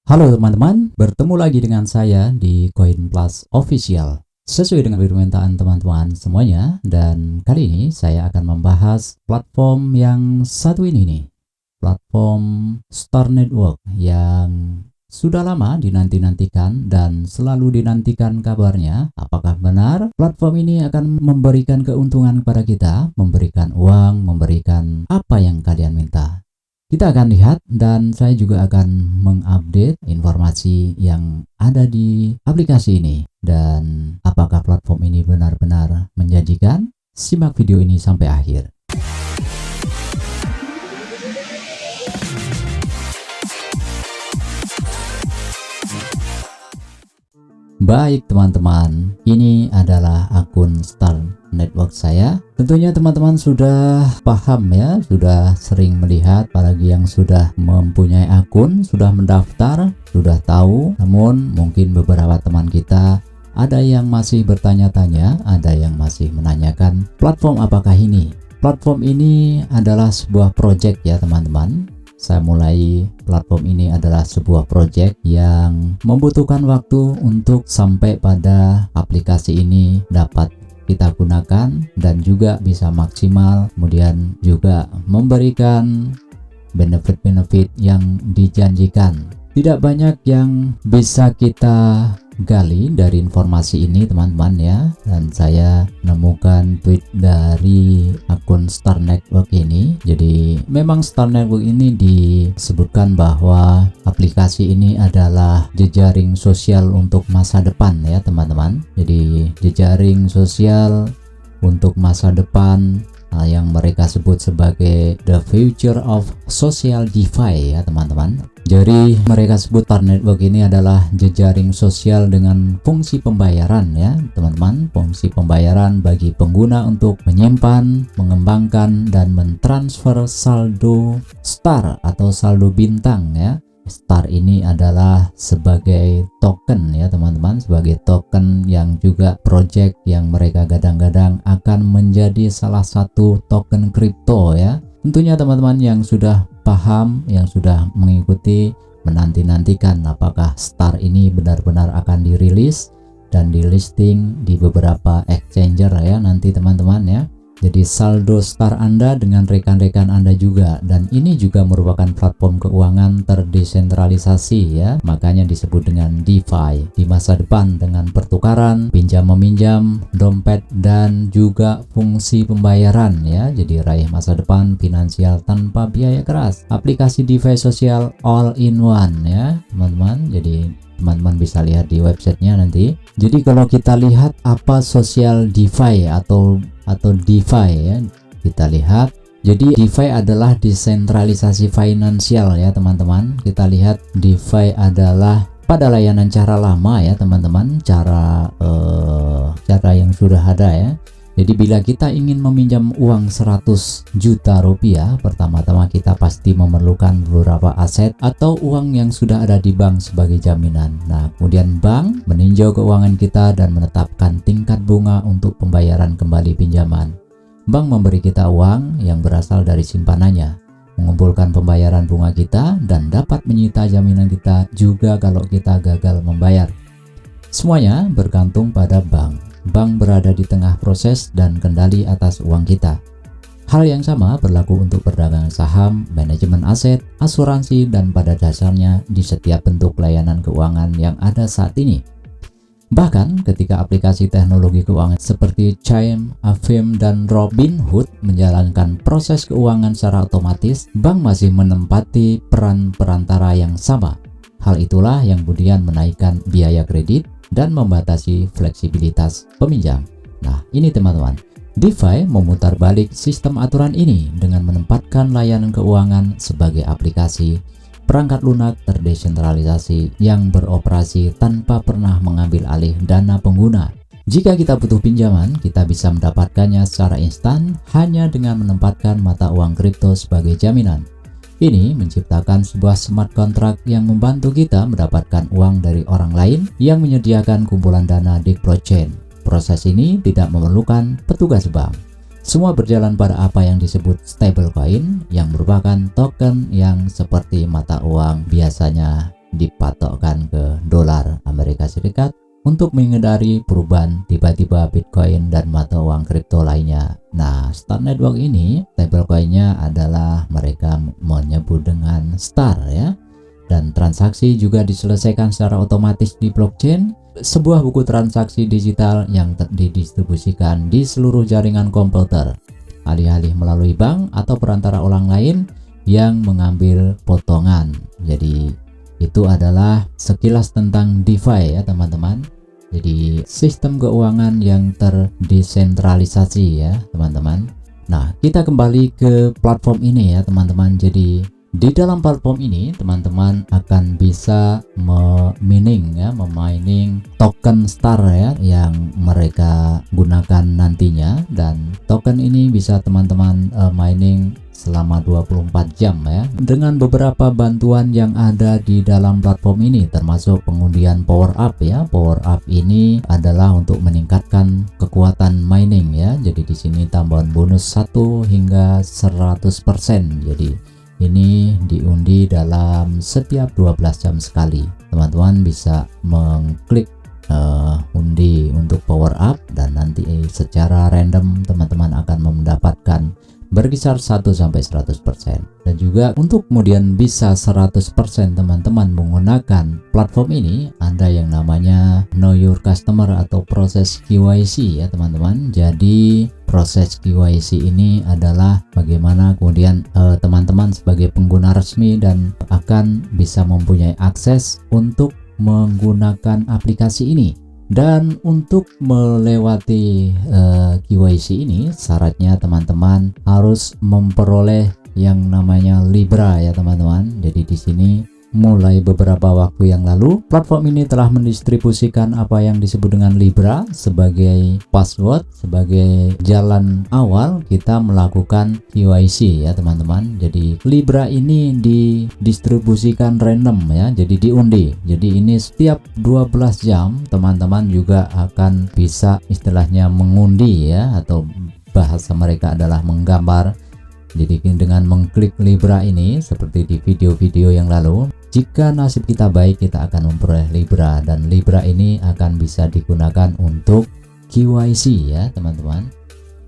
Halo teman-teman, bertemu lagi dengan saya di Coin Plus Official. Sesuai dengan permintaan teman-teman semuanya, dan kali ini saya akan membahas platform yang satu ini nih. Platform Star Network yang sudah lama dinanti-nantikan dan selalu dinantikan kabarnya. Apakah benar platform ini akan memberikan keuntungan kepada kita, memberikan uang, memberikan apa yang kalian minta? Kita akan lihat, dan saya juga akan mengupdate informasi yang ada di aplikasi ini. Dan apakah platform ini benar-benar menjanjikan? Simak video ini sampai akhir. Baik teman-teman, ini adalah akun Star Network saya. Tentunya teman-teman sudah paham ya, sudah sering melihat, apalagi yang sudah mempunyai akun, sudah mendaftar, sudah tahu. Namun mungkin beberapa teman kita ada yang masih bertanya-tanya, ada yang masih menanyakan platform apakah ini. Platform ini adalah sebuah project ya teman-teman. Saya mulai platform ini adalah sebuah project yang membutuhkan waktu untuk sampai pada aplikasi ini dapat kita gunakan dan juga bisa maksimal, kemudian juga memberikan benefit-benefit yang dijanjikan. Tidak banyak yang bisa kita gali dari informasi ini teman-teman ya, dan saya menemukan tweet dari akun Star Network ini. Jadi memang Star Network ini disebutkan bahwa aplikasi ini adalah jejaring sosial untuk masa depan ya teman-teman. Jadi jejaring sosial untuk masa depan yang mereka sebut sebagai the future of social DeFi ya teman-teman. Jadi mereka sebut Star Network ini adalah jejaring sosial dengan fungsi pembayaran ya teman-teman. Fungsi pembayaran bagi pengguna untuk menyimpan, mengembangkan, dan mentransfer saldo Star atau saldo bintang ya. Star ini adalah sebagai token ya teman-teman, sebagai token yang juga project yang mereka gadang-gadang akan menjadi salah satu token kripto ya. Tentunya teman-teman yang sudah paham, yang sudah mengikuti, menanti-nantikan apakah Star ini benar-benar akan dirilis dan di listing di beberapa exchanger ya nanti teman-teman ya. Jadi saldo Star Anda dengan rekan-rekan Anda juga, dan ini juga merupakan platform keuangan terdesentralisasi ya, makanya disebut dengan DeFi di masa depan dengan pertukaran, pinjam meminjam, dompet, dan juga fungsi pembayaran ya. Jadi raih masa depan finansial tanpa biaya keras. Aplikasi DeFi sosial all in one ya teman-teman. Jadi teman-teman bisa lihat di websitenya nanti. Jadi kalau kita lihat apa social DeFi atau DeFi ya, kita lihat. Jadi DeFi adalah desentralisasi finansial ya teman-teman. Kita lihat DeFi adalah pada layanan cara lama ya teman-teman, cara yang sudah ada ya. Jadi bila kita ingin meminjam uang 100 juta rupiah, pertama-tama kita pasti memerlukan beberapa aset atau uang yang sudah ada di bank sebagai jaminan. Nah, kemudian bank meninjau keuangan kita dan menetapkan tingkat bunga untuk pembayaran kembali pinjaman. Bank memberi kita uang yang berasal dari simpanannya, mengumpulkan pembayaran bunga kita, dan dapat menyita jaminan kita juga kalau kita gagal membayar. Semuanya bergantung pada bank. Bank berada di tengah proses dan kendali atas uang kita. Hal yang sama berlaku untuk perdagangan saham, manajemen aset, asuransi, dan pada dasarnya di setiap bentuk layanan keuangan yang ada saat ini. Bahkan ketika aplikasi teknologi keuangan seperti Chime, Affirm, dan Robinhood menjalankan proses keuangan secara otomatis, bank masih menempati peran perantara yang sama. Hal itulah yang kemudian menaikkan biaya kredit dan membatasi fleksibilitas peminjam. Nah, ini teman-teman, DeFi memutar balik sistem aturan ini dengan menempatkan layanan keuangan sebagai aplikasi perangkat lunak terdesentralisasi yang beroperasi tanpa pernah mengambil alih dana pengguna. Jika kita butuh pinjaman, kita bisa mendapatkannya secara instan hanya dengan menempatkan mata uang kripto sebagai jaminan. Ini menciptakan sebuah smart contract yang membantu kita mendapatkan uang dari orang lain yang menyediakan kumpulan dana di blockchain. Proses ini tidak memerlukan petugas bank. Semua berjalan pada apa yang disebut stablecoin, yang merupakan token yang seperti mata uang biasanya dipatokkan ke dolar Amerika Serikat untuk menghindari perubahan tiba-tiba Bitcoin dan mata uang kripto lainnya. Nah, Star Network ini stablecoinnya adalah mereka menyebut dengan Star ya. Dan transaksi juga diselesaikan secara otomatis di blockchain, sebuah buku transaksi digital yang didistribusikan di seluruh jaringan komputer, alih-alih melalui bank atau perantara orang lain yang mengambil potongan. Jadi itu adalah sekilas tentang DeFi ya teman-teman. Jadi sistem keuangan yang terdesentralisasi ya teman-teman. Nah, kita kembali ke platform ini ya teman-teman. Jadi di dalam platform ini teman-teman akan bisa memining token Star ya yang mereka gunakan nantinya, dan token ini bisa teman-teman mining selama 24 jam ya, dengan beberapa bantuan yang ada di dalam platform ini, termasuk pengundian power up ya. Power up ini adalah untuk meningkatkan kekuatan mining ya. Jadi di sini tambahan bonus 1 hingga 100%. Jadi ini diundi dalam setiap 12 jam sekali. Teman-teman bisa mengklik undi untuk power up, dan nanti secara random teman-teman akan mendapatkan berkisar 1-100%. Dan juga untuk kemudian bisa 100% teman-teman menggunakan platform ini, ada yang namanya Know Your Customer atau proses KYC ya teman-teman. Jadi proses KYC ini adalah bagaimana kemudian teman-teman sebagai pengguna resmi dan akan bisa mempunyai akses untuk menggunakan aplikasi ini. Dan untuk melewati KYC ini, syaratnya teman-teman harus memperoleh yang namanya Libra ya teman-teman. Jadi di sini mulai beberapa waktu yang lalu, platform ini telah mendistribusikan apa yang disebut dengan Libra sebagai password, sebagai jalan awal kita melakukan KYC ya teman-teman. Jadi Libra ini didistribusikan random ya, jadi diundi. Jadi ini setiap 12 jam teman-teman juga akan bisa istilahnya mengundi ya, atau bahasa mereka adalah menggambar. Jadi dengan mengklik Libra ini seperti di video-video yang lalu, jika nasib kita baik kita akan memperoleh Libra, dan Libra ini akan bisa digunakan untuk KYC ya teman-teman.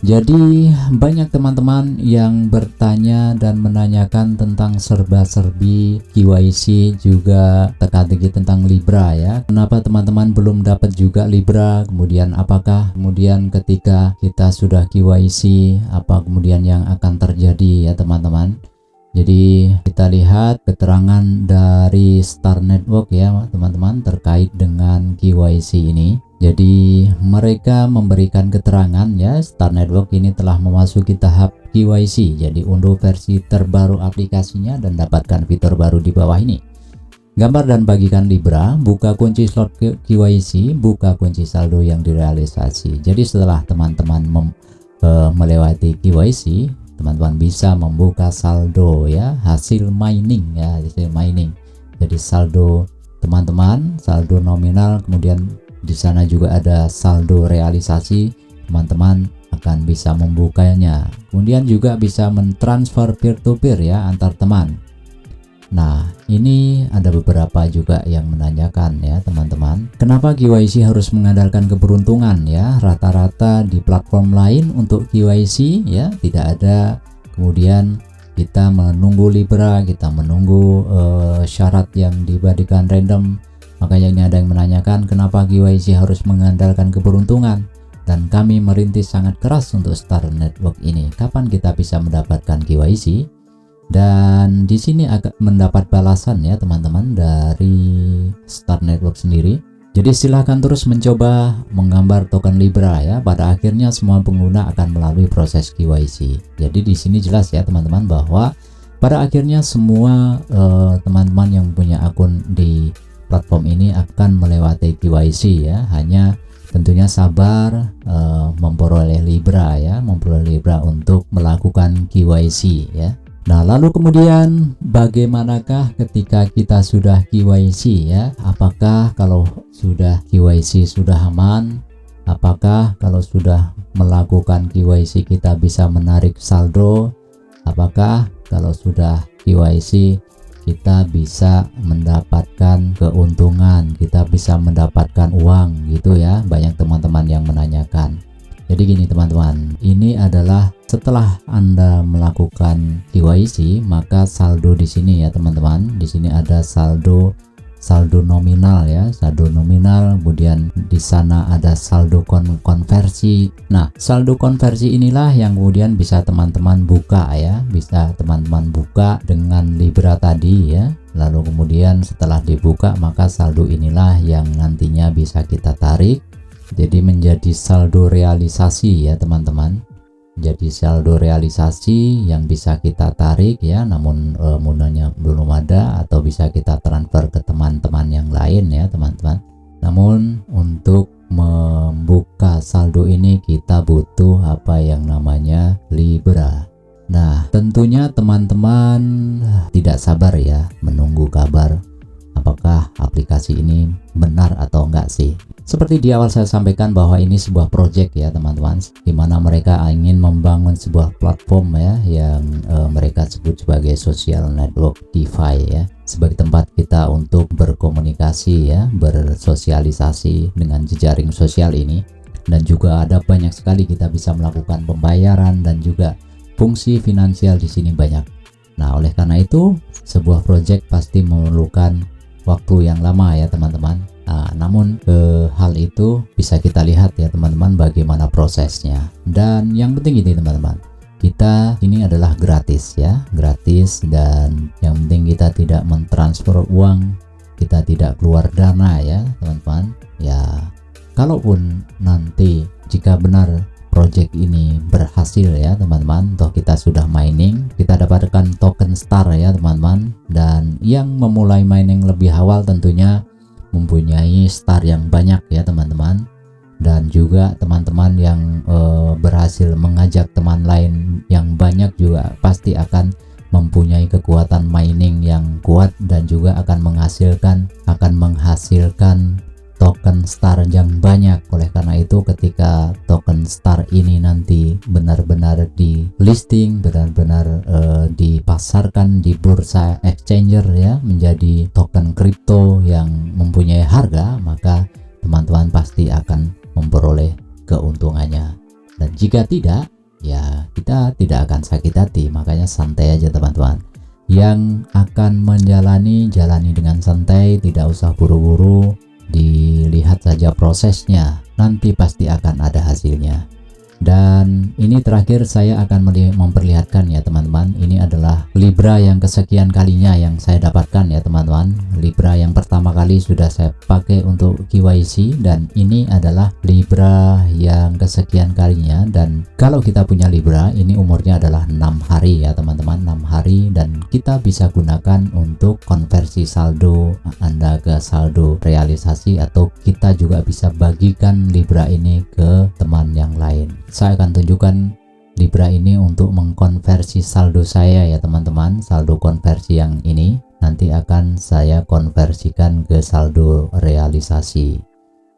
Jadi banyak teman-teman yang bertanya dan menanyakan tentang serba-serbi KYC, juga teka-teki tentang Libra ya. Kenapa teman-teman belum dapat juga Libra? Kemudian apakah kemudian ketika kita sudah KYC, apa kemudian yang akan terjadi ya teman-teman? Jadi kita lihat keterangan dari Star Network ya teman-teman terkait dengan KYC ini. Jadi mereka memberikan keterangan ya, Star Network ini telah memasuki tahap KYC. Jadi unduh versi terbaru aplikasinya dan dapatkan fitur baru di bawah ini. Gambar dan bagikan Libra, buka kunci slot KYC, buka kunci saldo yang direalisasi. Jadi setelah teman-teman melewati KYC, teman-teman bisa membuka saldo ya, hasil mining ya, hasil mining. Jadi saldo teman-teman, saldo nominal, kemudian di sana juga ada saldo realisasi. Teman-teman akan bisa membukanya. Kemudian juga bisa mentransfer peer to peer ya antar teman. Nah, ini ada beberapa juga yang menanyakan ya teman-teman, kenapa KYC harus mengandalkan keberuntungan ya? Rata-rata di platform lain untuk KYC ya tidak ada. Kemudian kita menunggu Libra, kita menunggu syarat yang diberikan random. Makanya ini ada yang menanyakan kenapa KYC harus mengandalkan keberuntungan, dan kami merintis sangat keras untuk Star Network ini. Kapan kita bisa mendapatkan KYC? Dan di sini agak mendapat balasan ya teman-teman dari Star Network sendiri. Jadi silahkan terus mencoba menggambar token Libra ya. Pada akhirnya semua pengguna akan melalui proses KYC. Jadi di sini jelas ya teman-teman bahwa pada akhirnya semua teman-teman yang punya akun di platform ini akan melewati KYC ya. Hanya tentunya sabar memperoleh Libra ya, memperoleh Libra untuk melakukan KYC ya. Nah, lalu kemudian bagaimanakah ketika kita sudah KYC ya? Apakah kalau sudah KYC sudah aman? Apakah kalau sudah melakukan KYC kita bisa menarik saldo? Apakah kalau sudah KYC kita bisa mendapatkan keuntungan, kita bisa mendapatkan uang gitu ya. Banyak teman-teman yang menanyakan. Jadi gini teman-teman, ini adalah setelah Anda melakukan KYC, maka saldo di sini ya teman-teman. Di sini ada saldo nominal ya, saldo nominal, kemudian di sana ada saldo konversi. Nah, saldo konversi inilah yang kemudian bisa teman-teman buka ya, bisa teman-teman buka dengan Libra tadi ya. Lalu kemudian setelah dibuka, maka saldo inilah yang nantinya bisa kita tarik. Jadi menjadi saldo realisasi ya teman-teman. Jadi saldo realisasi yang bisa kita tarik ya, namun modalnya belum ada, atau bisa kita transfer ke teman-teman yang lain ya teman-teman. Namun untuk membuka saldo ini kita butuh apa yang namanya Libra. Nah, tentunya teman-teman tidak sabar ya menunggu kabar apakah aplikasi ini benar atau enggak sih. Seperti di awal saya sampaikan bahwa ini sebuah project ya teman-teman, di mana mereka ingin membangun sebuah platform ya yang mereka sebut sebagai social network DeFi ya, sebagai tempat kita untuk berkomunikasi ya, bersosialisasi dengan jejaring sosial ini. Dan juga ada banyak sekali kita bisa melakukan pembayaran dan juga fungsi finansial di sini banyak. Nah, oleh karena itu sebuah project pasti memerlukan waktu yang lama ya teman-teman. Namun hal itu bisa kita lihat ya teman-teman bagaimana prosesnya. Dan yang penting ini teman-teman, kita ini adalah gratis ya, gratis, dan yang penting kita tidak mentransfer uang, kita tidak keluar dana ya teman-teman. Ya, kalaupun nanti jika benar project ini berhasil ya teman-teman, toh kita sudah mining, kita dapatkan token star ya teman-teman. Dan yang memulai mining lebih awal tentunya mempunyai star yang banyak ya teman-teman. Dan juga teman-teman yang berhasil mengajak teman lain yang banyak juga pasti akan mempunyai kekuatan mining yang kuat dan juga akan menghasilkan token star yang banyak. Oleh karena itu ketika token star ini nanti benar-benar di listing, benar-benar dipasarkan di bursa exchanger ya, menjadi token kripto yang mempunyai harga, maka teman-teman pasti akan memperoleh keuntungannya. Dan jika tidak, ya kita tidak akan sakit hati. Makanya santai aja teman-teman. Yang akan jalani dengan santai, tidak usah buru-buru, dilihat saja prosesnya, nanti pasti akan ada hasilnya. Dan ini terakhir saya akan memperlihatkan ya teman-teman, ini adalah Libra yang kesekian kalinya yang saya dapatkan ya teman-teman. Libra yang pertama kali sudah saya pakai untuk KYC, dan ini adalah Libra yang kesekian kalinya. Dan kalau kita punya Libra, ini umurnya adalah 6 hari ya teman-teman, 6 hari, dan kita bisa gunakan untuk konversi saldo Anda ke saldo realisasi, atau kita juga bisa bagikan Libra ini ke teman yang lain. Saya akan tunjukkan Libra ini untuk mengkonversi saldo saya ya teman-teman. Saldo konversi yang ini nanti akan saya konversikan ke saldo realisasi.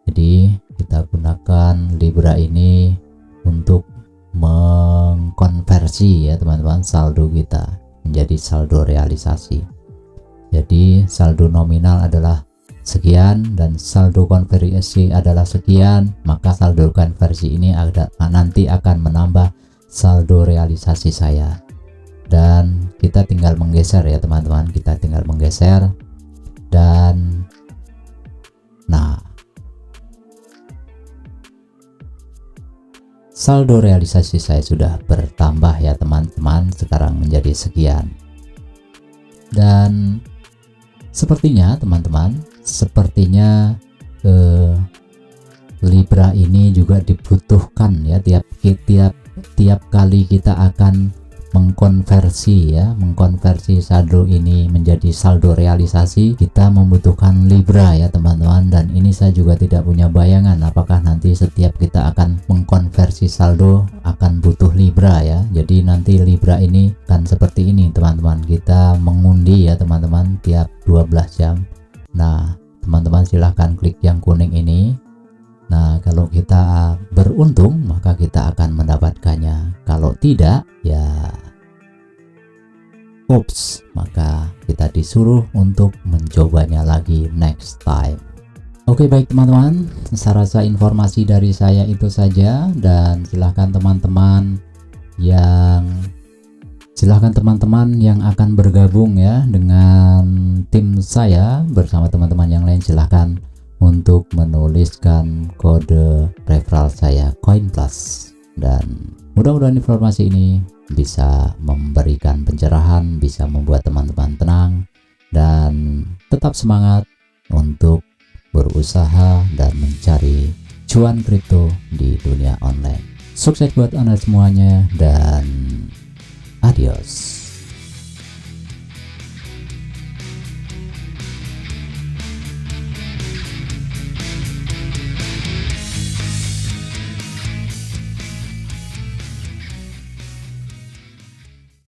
Jadi kita gunakan Libra ini untuk mengkonversi ya teman-teman saldo kita menjadi saldo realisasi. Jadi saldo nominal adalah sekian dan saldo konversi adalah sekian, maka saldo konversi ini nanti akan menambah saldo realisasi saya. Dan kita tinggal menggeser ya teman-teman, kita tinggal menggeser, dan nah, saldo realisasi saya sudah bertambah ya teman-teman, sekarang menjadi sekian. Dan sepertinya teman-teman, Libra ini juga dibutuhkan ya, tiap kali kita akan mengkonversi saldo ini menjadi saldo realisasi, kita membutuhkan Libra ya teman-teman. Dan ini saya juga tidak punya bayangan apakah nanti setiap kita akan mengkonversi saldo akan butuh Libra ya. Jadi nanti Libra ini kan seperti ini teman-teman, kita mengundi ya teman-teman tiap 12 jam. Nah teman-teman silahkan klik yang kuning ini. Nah kalau kita beruntung maka kita akan mendapatkannya, kalau tidak ya oops, maka kita disuruh untuk mencobanya lagi next time. Oke, baik teman-teman, saya rasa informasi dari saya itu saja, dan silahkan teman-teman yang akan bergabung ya dengan tim saya bersama teman-teman yang lain, silahkan untuk menuliskan kode referral saya CoinPlus, dan mudah-mudahan informasi ini bisa memberikan pencerahan, bisa membuat teman-teman tenang dan tetap semangat untuk berusaha dan mencari cuan kripto di dunia online. Sukses buat Anda semuanya dan adios.